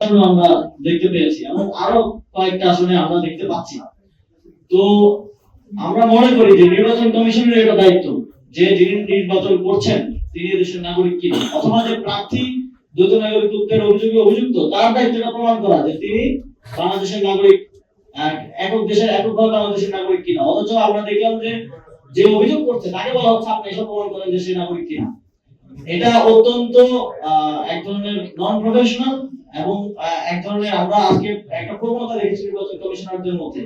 আমরা দেখতে পেয়েছি এবং আরো কয়েকটা আসলে আমরা দেখতে পাচ্ছি। তো আমরা মনে করি যে নির্বাচন কমিশনের এটা দায়িত্ব যে যিনি নির্বাচন করছেন তিনি দেশের নাগরিক কিনা, অথবা যে প্রার্থী দ্বৈত নাগরিকত্বের অভিযোগে অভিযুক্ত তার দায়িত্বটা প্রমাণ করা যে তিনি বাংলাদেশের নাগরিক, একক দেশের এককভাবে বাংলাদেশের নাগরিক কিনা। অথচ আমরা দেখলাম যে যে অভিযোগ করছে তাকে বলা হচ্ছে আপনি এসব প্রমাণ করেন দেশের নাগরিক কিনা। এটা অত্যন্ত এক ধরনের নন প্রফেশনাল এবং এক ধরনের আমরা আজকে একটা প্রবণতা দেখেছি নির্বাচন কমিশনারদের মধ্যে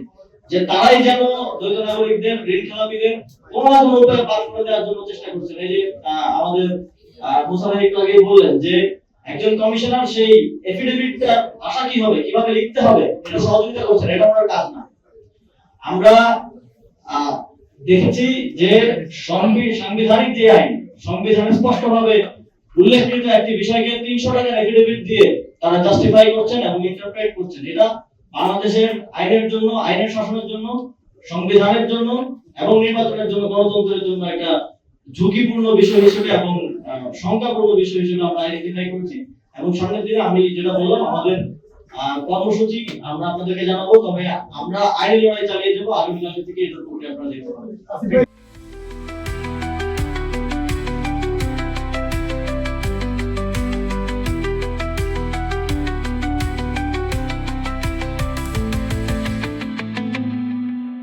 যে তারাই যেন দ্বৈত নাগরিকদের ঋণ খেলাপিদের কোনো না কোনো উপায়ে পার করে দেওয়ার জন্য চেষ্টা করছেন। এই যে আমাদের মুসা ভাই একটু আগেই বললেন যে একজন কমিশনার সেই এফিডেভিটটা ভাষা কি হবে, কিভাবে লিখতে হবে, এটা সহযোগিতা করছেন, এটা ওনার কাজ না। আমরা দেখেছি যে সাংবিধানিক যে আইন, সংবিধানে স্পষ্টভাবে উল্লেখিত একটি বিষয়কে 300 টাকার এফিডেভিট দিয়ে তারা জাস্টিফাই করছেন এবং ইন্টারপ্রেট করছেন। এটা বাংলাদেশের আইনের জন্য, আইনের শাসনের জন্য, সংবিধানের জন্য এবং নির্বাচনের জন্য, গণতন্ত্রের জন্য একটা ঝুঁকিপূর্ণ বিষয় হিসেবে এবং শঙ্কাপূর্ণ বিষয় হিসেবে আমরা আইডেন্টিফাই করছি। এবং সামনের দিনে আমি যেটা বললাম আমাদের কর্মসূচি আমরা আপনাদেরকে জানাবো, তবে আমরা আইনি লড়াই চালিয়ে যাবো। আগামী কাল থেকে এটার উপরে আপনারা দেখতে পাবেন।